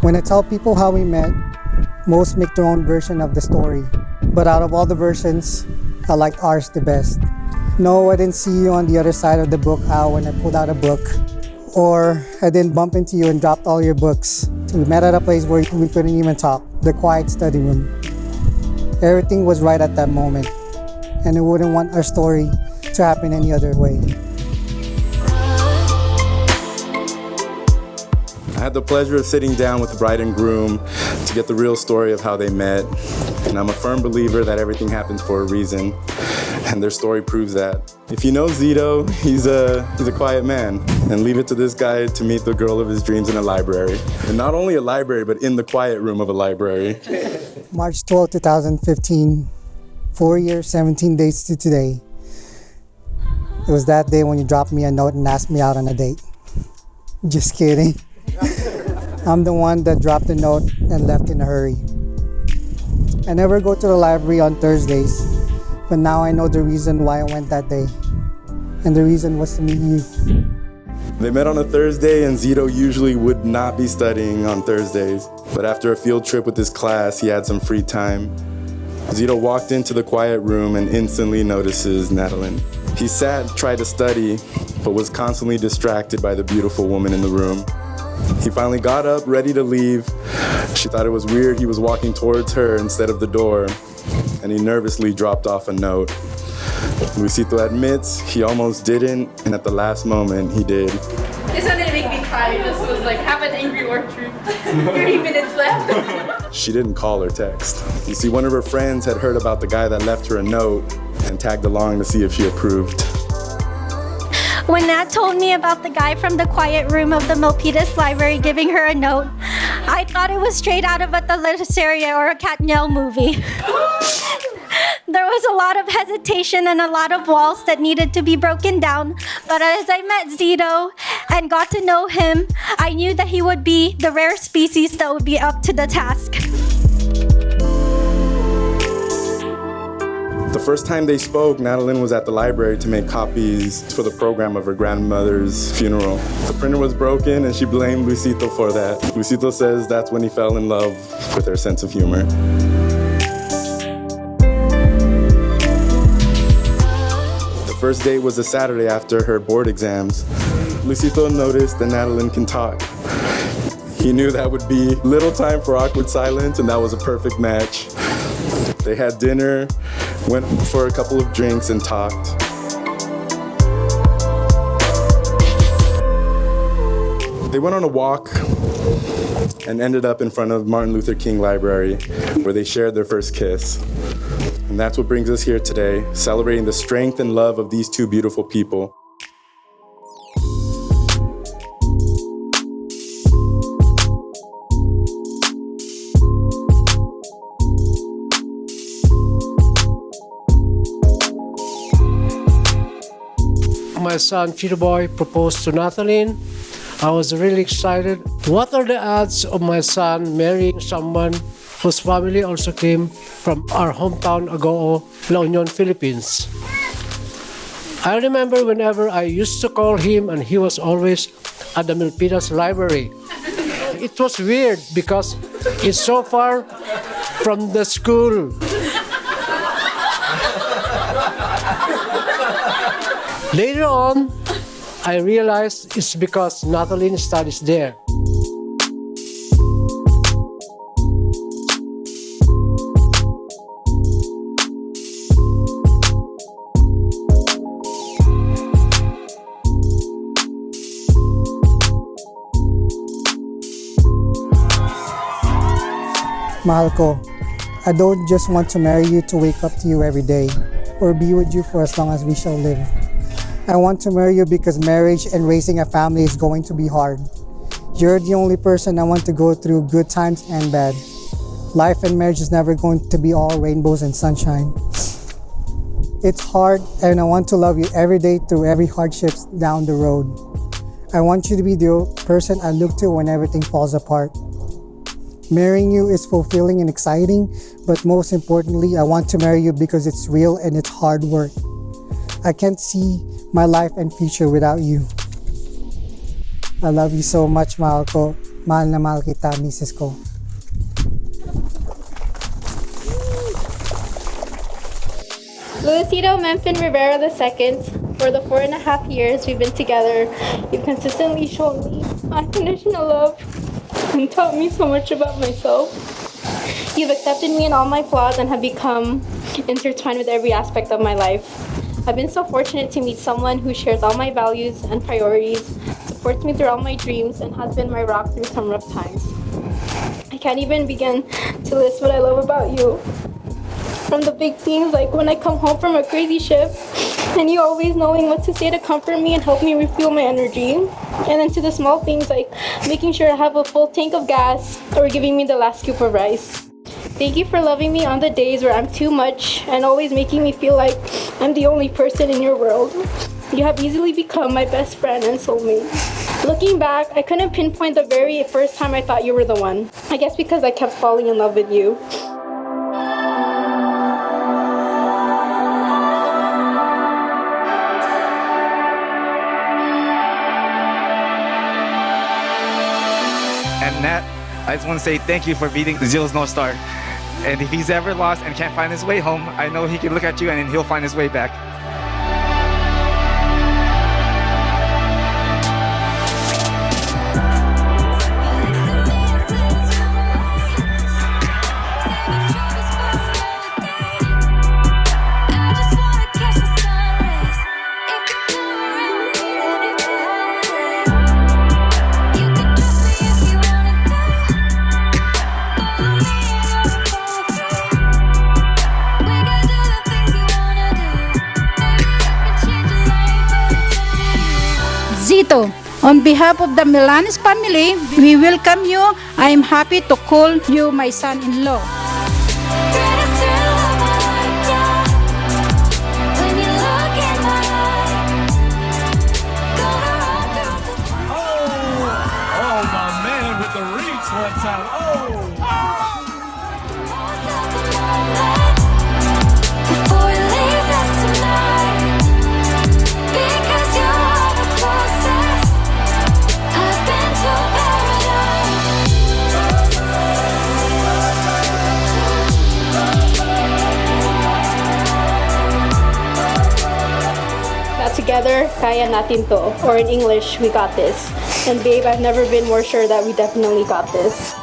When I tell people how we met, most make their own version of the story. But out of all the versions, I liked ours the best. No, I didn't see you on the other side of the book aisle when I pulled out a book. Or I didn't bump into you and dropped all your books. We met at a place where we couldn't even talk, the quiet study room. Everything was right at that moment, and I wouldn't want our story to happen any other way. I had the pleasure of sitting down with the bride and groom to get the real story of how they met, and I'm a firm believer that everything happens for a reason, and their story proves that. If you know Zito, he's a quiet man, and leave it to this guy to meet the girl of his dreams in a library. And not only a library, but in the quiet room of a library. March 12, 2015, 4 years, 17 days to today. It was that day when you dropped me a note and asked me out on a date. Just kidding. I'm the one that dropped the note and left in a hurry. I never go to the library on Thursdays, but now I know the reason why I went that day. And the reason was to meet you. They met on a Thursday, and Zito usually would not be studying on Thursdays. But after a field trip with his class, he had some free time. Zito walked into the quiet room and instantly notices Nathalyn. He sat and tried to study, but was constantly distracted by the beautiful woman in the room. He finally got up, ready to leave. She thought it was weird he was walking towards her instead of the door, and he nervously dropped off a note. Luisito admits he almost didn't, and at the last moment, he did. This one didn't make me cry, this was like have an angry orchard. 30 minutes left. She didn't call or text. You see, one of her friends had heard about the guy that left her a note and tagged along to see if she approved. When Nat told me about the guy from the quiet room of the Milpitas Library giving her a note, I thought it was straight out of a teleserye or a Katniel movie. There was a lot of hesitation and a lot of walls that needed to be broken down, but as I met Zito and got to know him, I knew that he would be the rare species that would be up to the task. The first time they spoke, Nathalyn was at the library to make copies for the program of her grandmother's funeral. The printer was broken and she blamed Luisito for that. Luisito says that's when he fell in love with her sense of humor. The first date was a Saturday after her board exams. Luisito noticed that Nathalyn can talk. He knew that would be little time for awkward silence, and that was a perfect match. They had dinner, went for a couple of drinks, and talked. They went on a walk and ended up in front of Martin Luther King Library, where they shared their first kiss. And that's what brings us here today, celebrating the strength and love of these two beautiful people. My son Chito Boy proposed to Nathalyn. I was really excited. What are the odds of my son marrying someone whose family also came from our hometown Agoo, La Union, Philippines? I remember whenever I used to call him and he was always at the Milpitas Library. It was weird because it's so far from the school. Later on, I realized it's because Nathalyn studies there. Mahal ko, I don't just want to marry you to wake up to you every day or be with you for as long as we shall live. I want to marry you because marriage and raising a family is going to be hard. You're the only person I want to go through good times and bad. Life and marriage is never going to be all rainbows and sunshine. It's hard, and I want to love you every day through every hardships down the road. I want you to be the person I look to when everything falls apart. Marrying you is fulfilling and exciting, but most importantly, I want to marry you because it's real and it's hard work. I can't see my life and future without you. I love you so much, mahal ko. Mahal na mahal kita, misis ko. Luisito Menfin Rivera II, for the 4.5 years we've been together, you've consistently shown me unconditional love and taught me so much about myself. You've accepted me in all my flaws and have become intertwined with every aspect of my life. I've been so fortunate to meet someone who shares all my values and priorities, supports me through all my dreams, and has been my rock through some rough times. I can't even begin to list what I love about you. From the big things like when I come home from a crazy shift and you always knowing what to say to comfort me and help me refuel my energy. And then to the small things like making sure I have a full tank of gas or giving me the last scoop of rice. Thank you for loving me on the days where I'm too much and always making me feel like I'm the only person in your world. You have easily become my best friend and soulmate. Looking back, I couldn't pinpoint the very first time I thought you were the one. I guess because I kept falling in love with you. And Nat, I just want to say thank you for beating Zeal's North Star. And if he's ever lost and can't find his way home, I know he can look at you and he'll find his way back. Zito, on behalf of the Milanes family, we welcome you. I am happy to call you my son-in-law. Oh, my man with the reach one time. Before he leaves us tonight, because you are the closest I've been to paradise. Now together, kaya natin to. Or in English, we got this. And babe, I've never been more sure that we definitely got this.